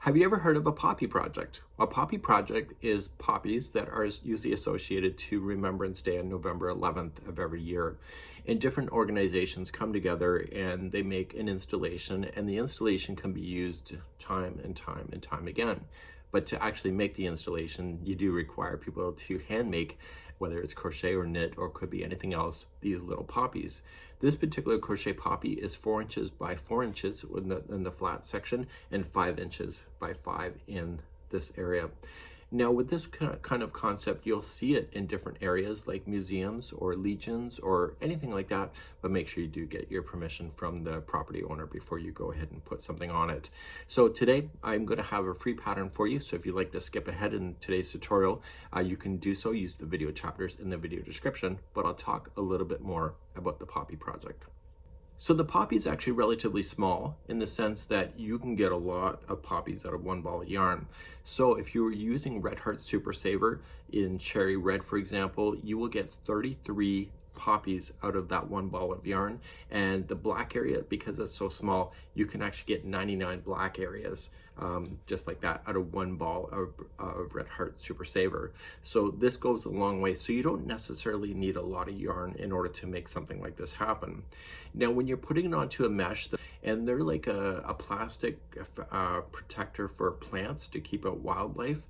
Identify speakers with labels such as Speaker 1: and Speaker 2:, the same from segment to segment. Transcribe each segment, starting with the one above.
Speaker 1: Have you ever heard of a poppy project? A poppy project is poppies that are usually associated to Remembrance Day on November 11th of every year. And different organizations come together and they make an installation, and the installation can be used time and time and time again. But to actually make the installation, you do require people to hand make, whether it's crochet or knit or could be anything else, these little poppies. This particular crochet poppy is 4 inches by 4 inches in the flat section and 5 inches by 5 in this area. Now with this kind of concept, you'll see it in different areas like museums or legions or anything like that, but make sure you do get your permission from the property owner before you go ahead and put something on it. So today I'm going to have a free pattern for you, so if you'd like to skip ahead in today's tutorial, you can do so. Use the video chapters in the video description, but I'll talk a little bit more about the poppy project. So the poppy is actually relatively small in the sense that you can get a lot of poppies out of one ball of yarn. So if you were using Red Heart Super Saver in Cherry Red, for example, you will get 33 poppies out of that one ball of yarn. And the black area, because it's so small, you can actually get 99 black areas just like that out of one ball of Red Heart Super Saver. So this goes a long way. So you don't necessarily need a lot of yarn in order to make something like this happen. Now when you're putting it onto a mesh, and they're like a plastic protector for plants to keep out wildlife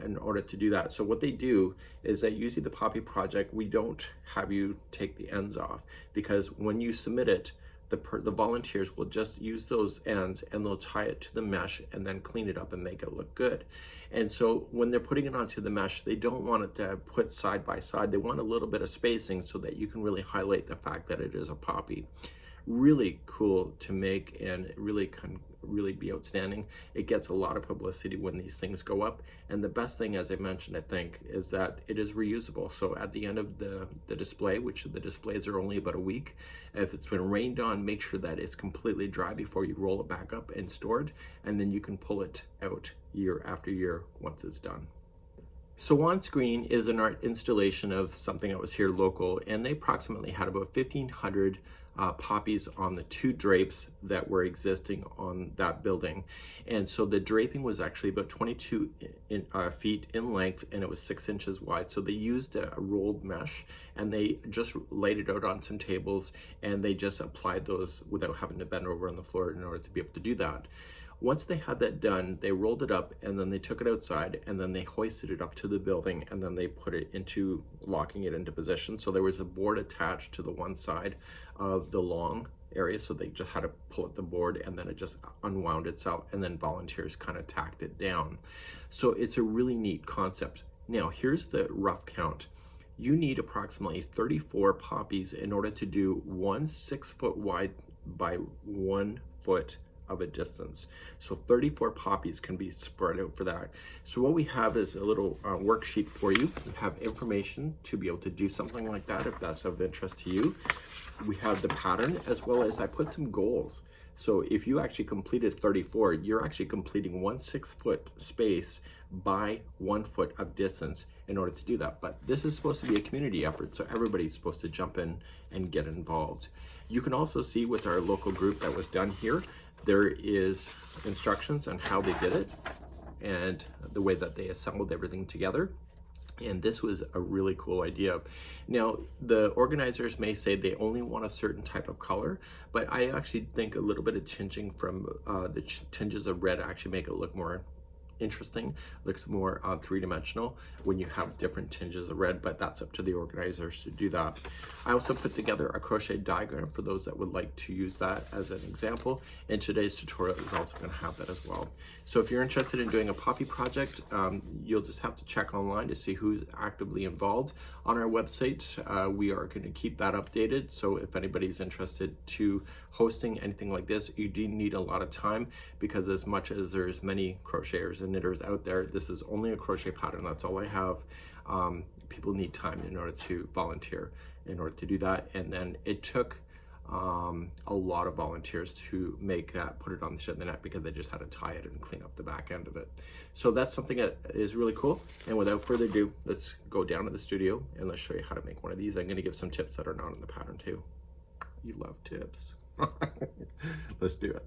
Speaker 1: in order to do that. So what they do is that using the poppy project, we don't have you take the ends off, because when you submit it, the volunteers will just use those ends and they'll tie it to the mesh and then clean it up and make it look good. And so when they're putting it onto the mesh, they don't want it to put side by side. They want a little bit of spacing so that you can really highlight the fact that it is a poppy. Really cool to make, and it really can really be outstanding. It gets a lot of publicity when these things go up, and the best thing, as I mentioned, I think, is that it is reusable. So at the end of the display, which the displays are only about a week, if it's been rained on, make sure that it's completely dry before you roll it back up and store it, and then you can pull it out year after year once it's done. So on screen is an art installation of something that was here local, and they approximately had about 1,500 poppies on the 2 drapes that were existing on that building. And so the draping was actually about 22 feet in length, and it was 6 inches wide. So they used a rolled mesh, and they just laid it out on some tables, and they just applied those without having to bend over on the floor in order to be able to do that. Once they had that done, they rolled it up, and then they took it outside, and then they hoisted it up to the building, and then they put it into, locking it into position. So there was a board attached to the one side of the long area, so they just had to pull at the board, and then it just unwound itself, and then volunteers kind of tacked it down. So it's a really neat concept. Now here's the rough count. You need approximately 34 poppies in order to do one 6-foot wide by 1 foot of a distance. So 34 poppies can be spread out for that. So what we have is a little worksheet for you. We have information to be able to do something like that if that's of interest to you. We have the pattern, as well as I put some goals. So if you actually completed 34, you're actually completing one 6-foot space by 1 foot of distance in order to do that. But this is supposed to be a community effort, so everybody's supposed to jump in and get involved. You can also see with our local group that was done here, there is instructions on how they did it and the way that they assembled everything together. And this was a really cool idea. Now, the organizers may say they only want a certain type of color, but I actually think a little bit of tinging from the tinges of red actually make it look more interesting, looks more three-dimensional when you have different tinges of red, but that's up to the organizers to do that. I also put together a crochet diagram for those that would like to use that as an example, and today's tutorial is also going to have that as well. So if you're interested in doing a poppy project, you'll just have to check online to see who's actively involved. On our website, we are going to keep that updated, so if anybody's interested to hosting anything like this, you do need a lot of time, because as much as there's many crocheters and knitters out there, this is only a crochet pattern. That's all I have. People need time in order to volunteer in order to do that, and then it took a lot of volunteers to make that, put it on the net, because they just had to tie it and clean up the back end of it. So that's something that is really cool. And without further ado, let's go down to the studio and let's show you how to make one of these. I'm going to give some tips that are not in the pattern too. You love tips. Let's do it.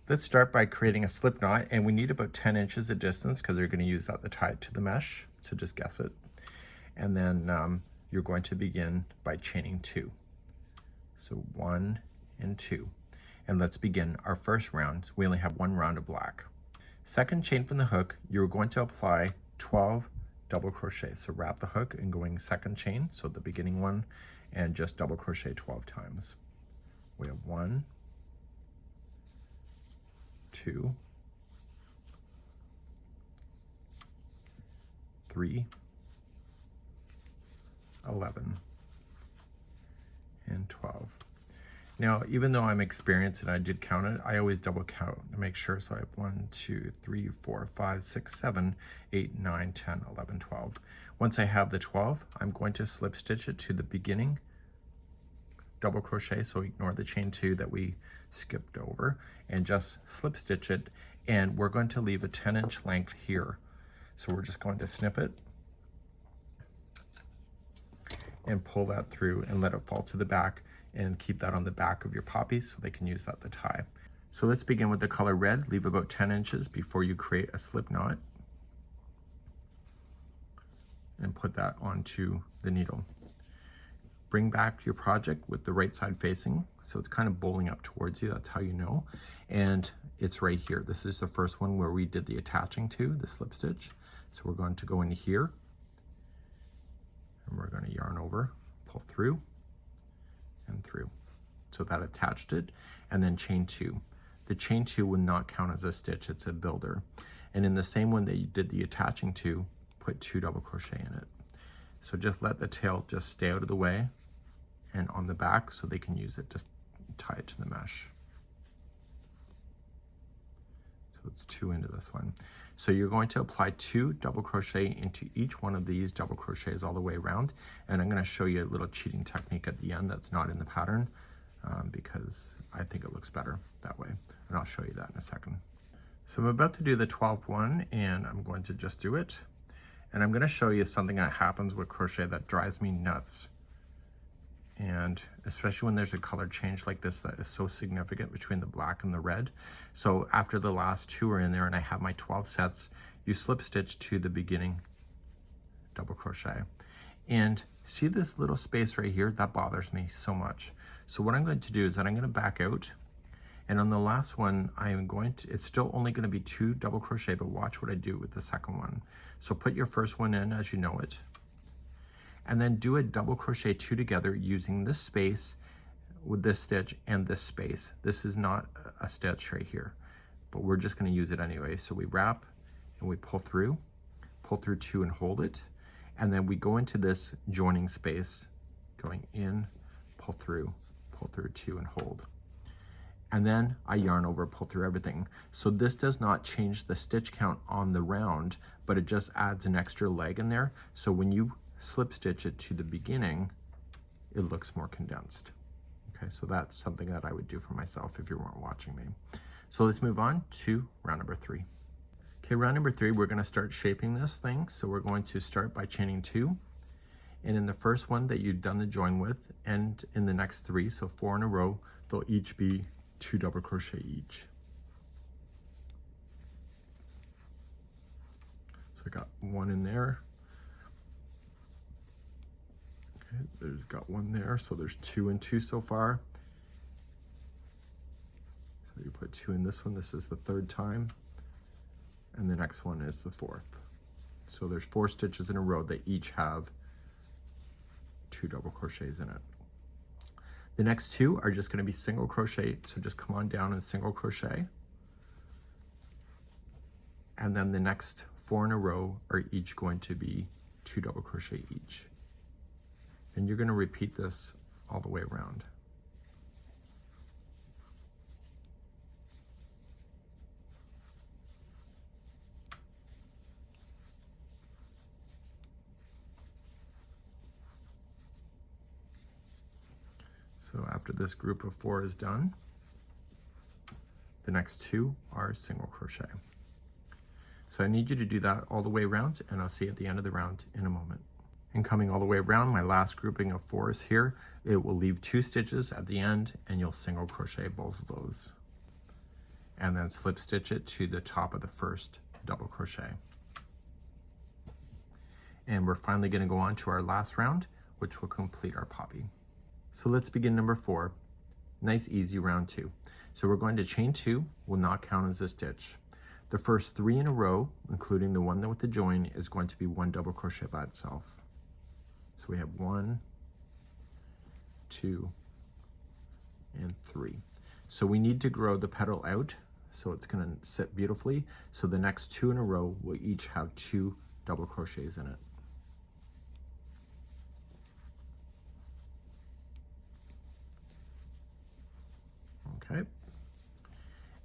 Speaker 1: Let's start by creating a slip knot, and we need about 10 inches of distance because they're going to use that to tie it to the mesh, so just guess it. And then you're going to begin by chaining 2. So 1 and 2. And let's begin our first round. We only have 1 round of black. Second chain from the hook, you're going to apply 12 double crochet. So wrap the hook and going second chain, so the beginning one, and just double crochet 12 times. We have 1, 2, 3, 11, and 12. Now, even though I'm experienced and I did count it, I always double count to make sure. So I have 1, 2, 3, 4, 5, 6, 7, 8, 9, 10, 11, 12. Once I have the 12, I'm going to slip stitch it to the beginning double crochet, so ignore the chain 2 that we skipped over, and just slip stitch it, and we're going to leave a 10-inch length here. So we're just going to snip it and pull that through and let it fall to the back, and keep that on the back of your poppies so they can use that to tie. So let's begin with the color red. Leave about 10 inches before you create a slip knot and put that onto the needle. Bring back your project with the right side facing, so it's kind of bowling up towards you, that's how you know. And it's right here. This is the first one where we did the attaching to, the slip stitch. So we're going to go into here, and we're going to yarn over, pull through, and through. So that attached it, and then chain 2. The chain 2 will not count as a stitch, it's a builder. And in the same one that you did the attaching to, put 2 double crochet in it. So just let the tail just stay out of the way and on the back so they can use it, just tie it to the mesh. So it's 2 into this one. So you're going to apply 2 double crochet into each one of these double crochets all the way around. And I'm going to show you a little cheating technique at the end that's not in the pattern because I think it looks better that way. And I'll show you that in a second. So I'm about to do the 12th one, and I'm going to just do it. And I'm going to show you something that happens with crochet that drives me nuts. And especially when there's a color change like this that is so significant between the black and the red. So after the last 2 are in there and I have my 12 sets, you slip stitch to the beginning double crochet. And see this little space right here? That bothers me so much. So what I'm going to do is that I'm going to back out, and on the last one, I am going to, it's still only going to be 2 double crochet, but watch what I do with the second one. So put your first one in as you know it, and then do a double crochet 2 together using this space with this stitch and this space. This is not a stitch right here, but we're just going to use it anyway. So we wrap and we pull through 2 and hold it, and then we go into this joining space, going in, pull through 2 and hold. And then I yarn over, pull through everything. So this does not change the stitch count on the round, but it just adds an extra leg in there. So when you slip stitch it to the beginning, it looks more condensed. Okay, so that's something that I would do for myself if you weren't watching me. So let's move on to round number 3. Okay, round number 3, we're gonna start shaping this thing. So we're going to start by chaining 2. And in the first one that you've done the join with, and in the next 3, so 4 in a row, they'll each be 2 double crochet each. So I got 1 in there. Okay, there's got 1 there, so there's 2 and 2 so far. So you put 2 in this one, this is the 3rd time, and the next one is the 4th. So there's 4 stitches in a row that each have 2 double crochets in it. The next 2 are just going to be single crochet, so just come on down and single crochet. And then the next 4 in a row are each going to be 2 double crochet each. And you're going to repeat this all the way around. So after this group of 4 is done, the next 2 are single crochet. So I need you to do that all the way around, and I'll see you at the end of the round in a moment. And coming all the way around, my last grouping of 4 is here. It will leave 2 stitches at the end, and you'll single crochet both of those. and then slip stitch it to the top of the first double crochet. And we're finally going to go on to our last round, which will complete our poppy. So let's begin number 4. Nice easy round 2. So we're going to chain 2, will not count as a stitch. The first 3 in a row, including the one with the join, is going to be 1 double crochet by itself. So we have 1, 2, and 3. So we need to grow the petal out so it's going to sit beautifully. So the next 2 in a row will each have 2 double crochets in it. Okay,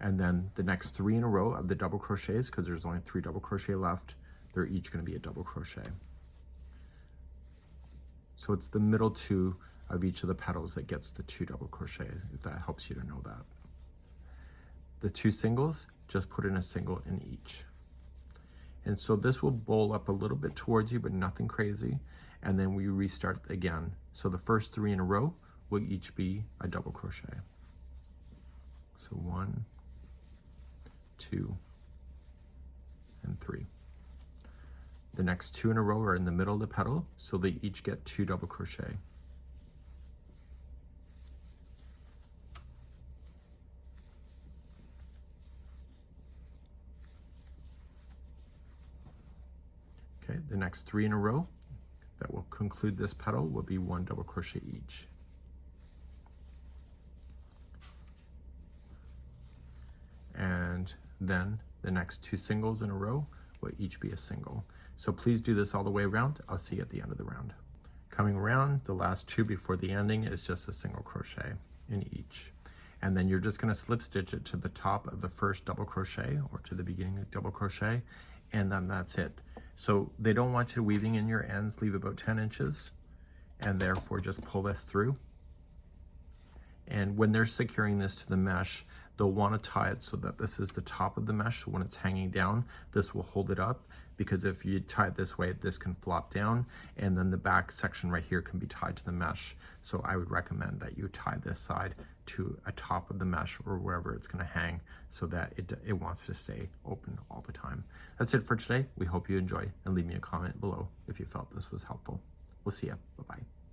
Speaker 1: and then the next 3 in a row of the double crochets, because there's only 3 double crochet left, they're each going to be a double crochet. So it's the middle 2 of each of the petals that gets the 2 double crochet, if that helps you to know that. The 2 singles, just put in a single in each. And so this will bowl up a little bit towards you, but nothing crazy. And then we restart again. So the first 3 in a row will each be a double crochet. So 1, 2, and 3. The next 2 in a row are in the middle of the petal, so they each get 2 double crochet. Okay, the next 3 in a row that will conclude this petal will be 1 double crochet each. And then the next 2 singles in a row will each be a single. So please do this all the way around. I'll see you at the end of the round. Coming around, the last 2 before the ending is just a single crochet in each. And then you're just going to slip stitch it to the top of the first double crochet or to the beginning of double crochet, and then that's it. So they don't want you weaving in your ends, leave about 10 inches, and therefore just pull this through. And when they're securing this to the mesh, they'll want to tie it so that this is the top of the mesh. So when it's hanging down, this will hold it up, because if you tie it this way, this can flop down, and then the back section right here can be tied to the mesh. So I would recommend that you tie this side to a top of the mesh or wherever it's going to hang, so that it wants to stay open all the time. That's it for today. We hope you enjoy, and leave me a comment below if you felt this was helpful. We'll see you. Bye-bye.